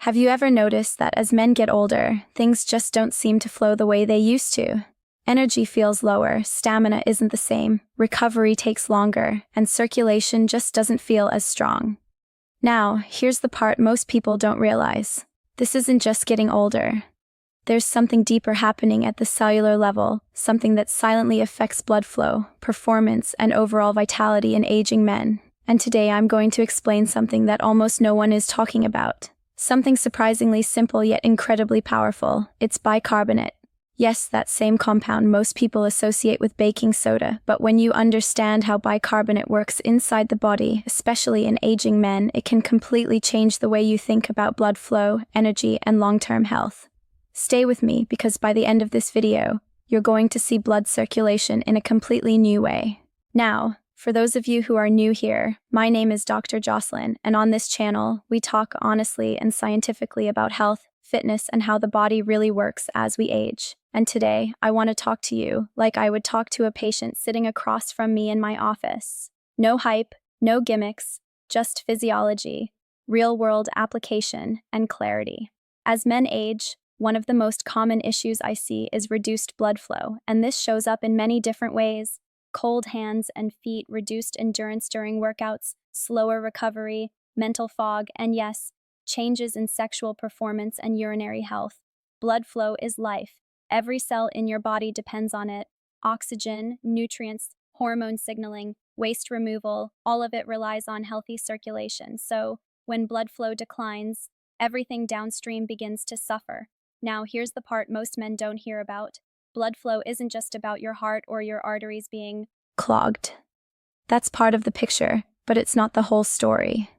Have you ever noticed that as men get older, things just don't seem to flow the way they used to? Energy feels lower, stamina isn't the same, recovery takes longer, and circulation just doesn't feel as strong. Now, here's the part most people don't realize. This isn't just getting older. There's something deeper happening at the cellular level, something that silently affects blood flow, performance, and overall vitality in aging men. And today I'm going to explain something that almost no one is talking about. Something surprisingly simple yet incredibly powerful. It's bicarbonate. Yes, that same compound most people associate with baking soda, but when you understand how bicarbonate works inside the body, especially in aging men, it can completely change the way you think about blood flow, energy, and long-term health. Stay with me because by the end of this video, you're going to see blood circulation in a completely new way. Now, for those of you who are new here, my name is Dr. Jocelyn, and on this channel, we talk honestly and scientifically about health, fitness, and how the body really works as we age. And today, I want to talk to you like I would talk to a patient sitting across from me in my office. No hype, no gimmicks, just physiology, real-world application, and clarity. As men age, one of the most common issues I see is reduced blood flow, and this shows up in many different ways. Cold hands and feet, reduced endurance during workouts, slower recovery, mental fog, and yes, changes in sexual performance and urinary health. Blood flow is life. Every cell in your body depends on it. Oxygen, nutrients, hormone signaling, waste removal, all of it relies on healthy circulation. So, when blood flow declines, everything downstream begins to suffer. Now, here's the part most men don't hear about. Blood flow isn't just about your heart or your arteries being clogged. That's part of the picture, but it's not the whole story.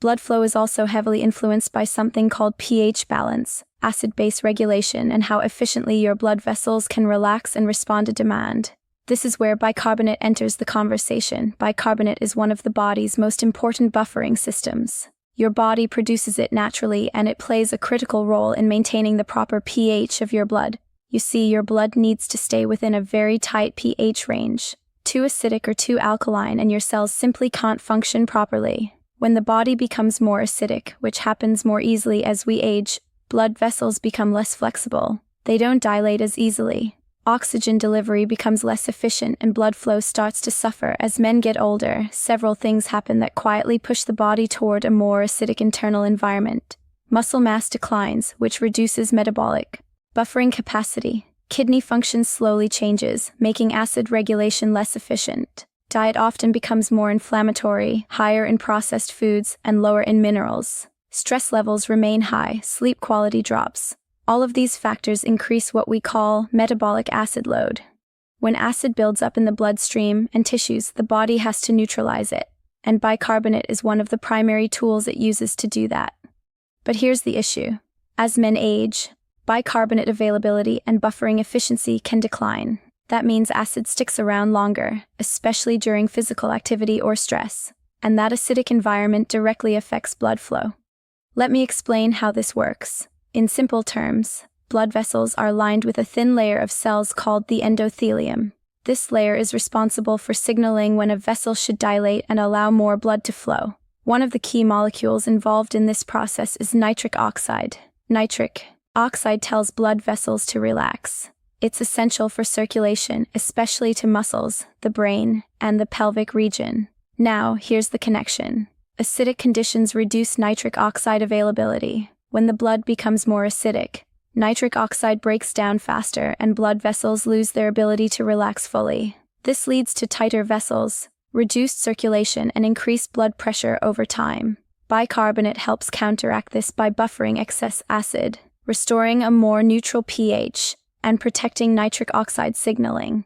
Blood flow is also heavily influenced by something called pH balance, acid-base regulation, and how efficiently your blood vessels can relax and respond to demand. This is where bicarbonate enters the conversation. Bicarbonate is one of the body's most important buffering systems. Your body produces it naturally, and it plays a critical role in maintaining the proper pH of your blood. You see, your blood needs to stay within a very tight pH range. Too acidic or too alkaline, and your cells simply can't function properly. When the body becomes more acidic, which happens more easily as we age, blood vessels become less flexible. They don't dilate as easily. Oxygen delivery becomes less efficient, and blood flow starts to suffer. As men get older, several things happen that quietly push the body toward a more acidic internal environment. Muscle mass declines, which reduces metabolic buffering capacity. Kidney function slowly changes, making acid regulation less efficient. Diet often becomes more inflammatory, higher in processed foods, and lower in minerals. Stress levels remain high, sleep quality drops. All of these factors increase what we call metabolic acid load. When acid builds up in the bloodstream and tissues, the body has to neutralize it, and bicarbonate is one of the primary tools it uses to do that. But here's the issue. As men age, bicarbonate availability and buffering efficiency can decline. That means acid sticks around longer, especially during physical activity or stress, and that acidic environment directly affects blood flow. Let me explain how this works. In simple terms, blood vessels are lined with a thin layer of cells called the endothelium. This layer is responsible for signaling when a vessel should dilate and allow more blood to flow. One of the key molecules involved in this process is nitric oxide. Nitric oxide tells blood vessels to relax. It's essential for circulation, especially to muscles, the brain, and the pelvic region. Now, here's the connection. Acidic conditions reduce nitric oxide availability. When the blood becomes more acidic, nitric oxide breaks down faster and blood vessels lose their ability to relax fully. This leads to tighter vessels, reduced circulation, and increased blood pressure over time. Bicarbonate helps counteract this by buffering excess acid, restoring a more neutral pH, and protecting nitric oxide signaling.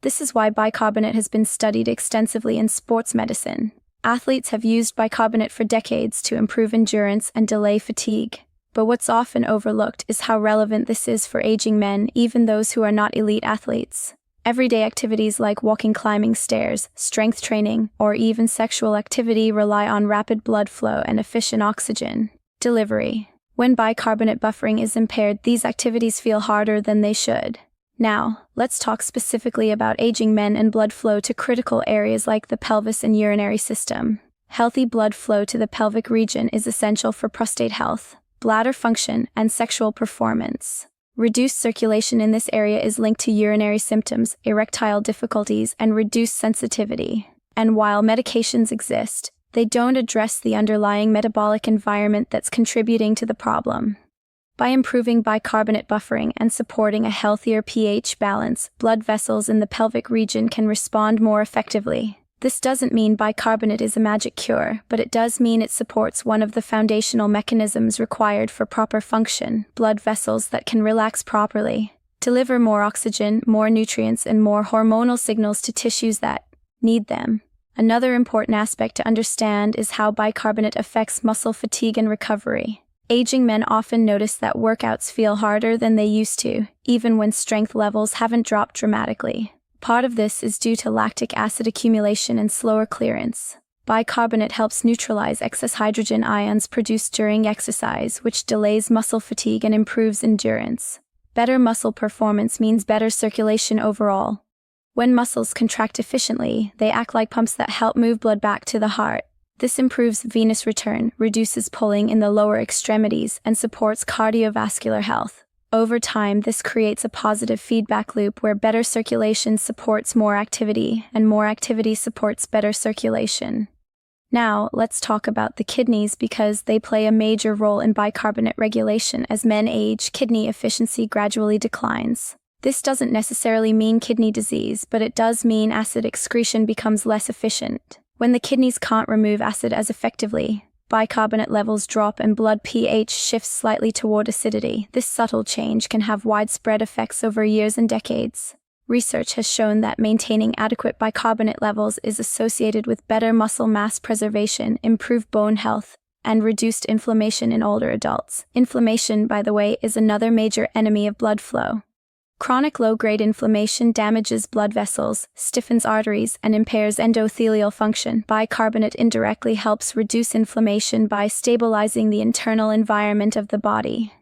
This is why bicarbonate has been studied extensively in sports medicine. Athletes have used bicarbonate for decades to improve endurance and delay fatigue. But what's often overlooked is how relevant this is for aging men, even those who are not elite athletes. Everyday activities like walking, climbing stairs, strength training, or even sexual activity rely on rapid blood flow and efficient oxygen delivery. When bicarbonate buffering is impaired, these activities feel harder than they should. Now, let's talk specifically about aging men and blood flow to critical areas like the pelvis and urinary system. Healthy blood flow to the pelvic region is essential for prostate health. bladder function, and sexual performance. Reduced circulation in this area is linked to urinary symptoms, erectile difficulties, and reduced sensitivity. And while medications exist, they don't address the underlying metabolic environment that's contributing to the problem. By improving bicarbonate buffering and supporting a healthier pH balance, blood vessels in the pelvic region can respond more effectively. This doesn't mean bicarbonate is a magic cure, but it does mean it supports one of the foundational mechanisms required for proper function: blood vessels that can relax properly, deliver more oxygen, more nutrients, and more hormonal signals to tissues that need them. Another important aspect to understand is how bicarbonate affects muscle fatigue and recovery. Aging men often notice that workouts feel harder than they used to, even when strength levels haven't dropped dramatically. Part of this is due to lactic acid accumulation and slower clearance. Bicarbonate helps neutralize excess hydrogen ions produced during exercise, which delays muscle fatigue and improves endurance. Better muscle performance means better circulation overall. When muscles contract efficiently, they act like pumps that help move blood back to the heart. This improves venous return, reduces pulling in the lower extremities, and supports cardiovascular health. Over time, this creates a positive feedback loop where better circulation supports more activity, and more activity supports better circulation. Now, let's talk about the kidneys because they play a major role in bicarbonate regulation. As men age, kidney efficiency gradually declines. This doesn't necessarily mean kidney disease, but it does mean acid excretion becomes less efficient. When the kidneys can't remove acid as effectively, bicarbonate levels drop and blood pH shifts slightly toward acidity. This subtle change can have widespread effects over years and decades. Research has shown that maintaining adequate bicarbonate levels is associated with better muscle mass preservation, improved bone health, and reduced inflammation in older adults. Inflammation, by the way, is another major enemy of blood flow. Chronic low-grade inflammation damages blood vessels, stiffens arteries, and impairs endothelial function. Bicarbonate indirectly helps reduce inflammation by stabilizing the internal environment of the body.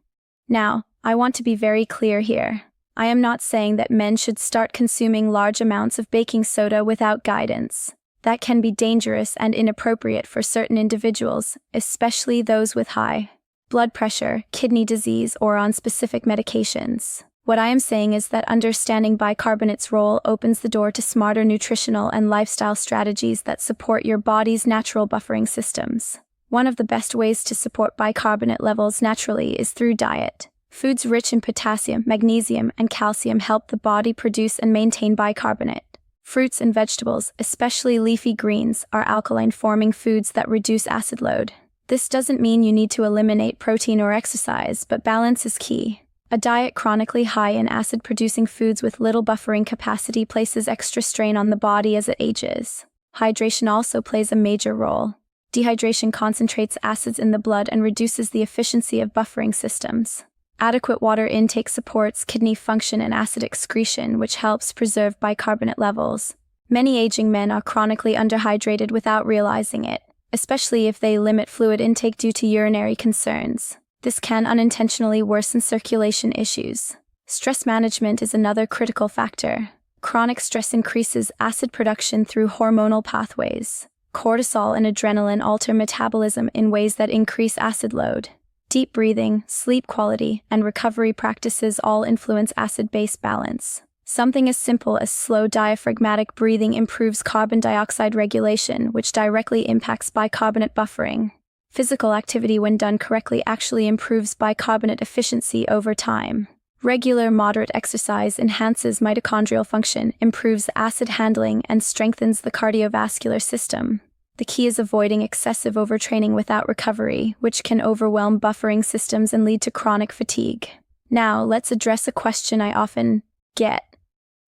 Now, I want to be very clear here. I am not saying that men should start consuming large amounts of baking soda without guidance. That can be dangerous and inappropriate for certain individuals, especially those with high blood pressure, kidney disease, or on specific medications. What I am saying is that understanding bicarbonate's role opens the door to smarter nutritional and lifestyle strategies that support your body's natural buffering systems. One of the best ways to support bicarbonate levels naturally is through diet. Foods rich in potassium, magnesium, and calcium help the body produce and maintain bicarbonate. Fruits and vegetables, especially leafy greens, are alkaline-forming foods that reduce acid load. This doesn't mean you need to eliminate protein or exercise, but balance is key. A diet chronically high in acid-producing foods with little buffering capacity places extra strain on the body as it ages. Hydration also plays a major role. Dehydration concentrates acids in the blood and reduces the efficiency of buffering systems. Adequate water intake supports kidney function and acid excretion, which helps preserve bicarbonate levels. Many aging men are chronically underhydrated without realizing it, especially if they limit fluid intake due to urinary concerns. This can unintentionally worsen circulation issues. Stress management is another critical factor. Chronic stress increases acid production through hormonal pathways. Cortisol and adrenaline alter metabolism in ways that increase acid load. Deep breathing, sleep quality, and recovery practices all influence acid-base balance. Something as simple as slow diaphragmatic breathing improves carbon dioxide regulation, which directly impacts bicarbonate buffering. Physical activity, when done correctly, actually improves bicarbonate efficiency over time. Regular moderate exercise enhances mitochondrial function, improves acid handling, and strengthens the cardiovascular system. The key is avoiding excessive overtraining without recovery, which can overwhelm buffering systems and lead to chronic fatigue. Now, let's address a question I often get.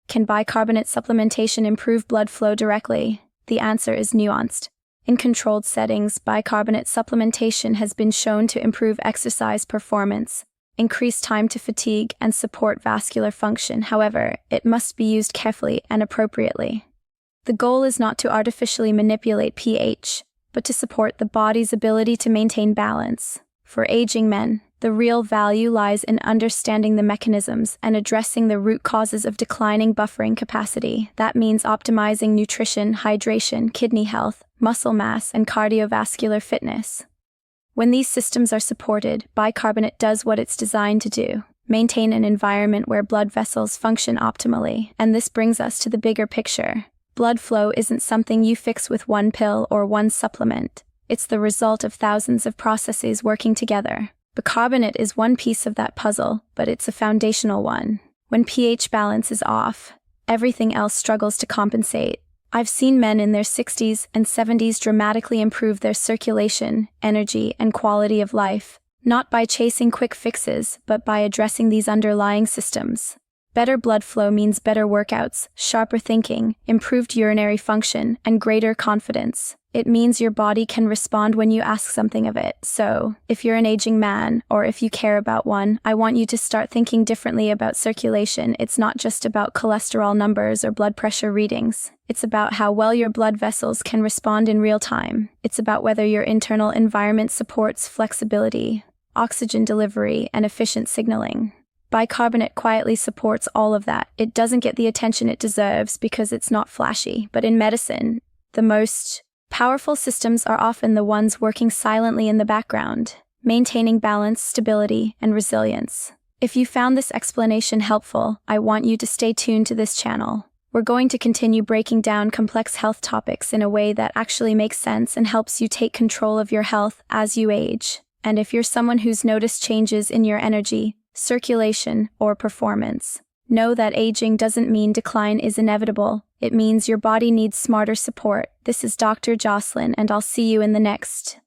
Can bicarbonate supplementation improve blood flow directly? The answer is nuanced. In controlled settings, bicarbonate supplementation has been shown to improve exercise performance, increase time to fatigue, and support vascular function. However, it must be used carefully and appropriately. The goal is not to artificially manipulate pH, but to support the body's ability to maintain balance. For aging men, the real value lies in understanding the mechanisms and addressing the root causes of declining buffering capacity. That means optimizing nutrition, hydration, kidney health, muscle mass, and cardiovascular fitness. When these systems are supported, bicarbonate does what it's designed to do: maintain an environment where blood vessels function optimally. And this brings us to the bigger picture. Blood flow isn't something you fix with one pill or one supplement. It's the result of thousands of processes working together. Bicarbonate is one piece of that puzzle, but it's a foundational one. When pH balance is off, everything else struggles to compensate. I've seen men in their 60s and 70s dramatically improve their circulation, energy, and quality of life, not by chasing quick fixes, but by addressing these underlying systems. Better blood flow means better workouts, sharper thinking, improved urinary function, and greater confidence. It means your body can respond when you ask something of it. So, if you're an aging man, or if you care about one, I want you to start thinking differently about circulation. It's not just about cholesterol numbers or blood pressure readings. It's about how well your blood vessels can respond in real time. It's about whether your internal environment supports flexibility, oxygen delivery, and efficient signaling. Bicarbonate quietly supports all of that. It doesn't get the attention it deserves because it's not flashy. But in medicine, the most powerful systems are often the ones working silently in the background, maintaining balance, stability, and resilience. If you found this explanation helpful, I want you to stay tuned to this channel. We're going to continue breaking down complex health topics in a way that actually makes sense and helps you take control of your health as you age. And if you're someone who's noticed changes in your energy, circulation, or performance, know that aging doesn't mean decline is inevitable. It means your body needs smarter support. This is Dr. Jocelyn, and I'll see you in the next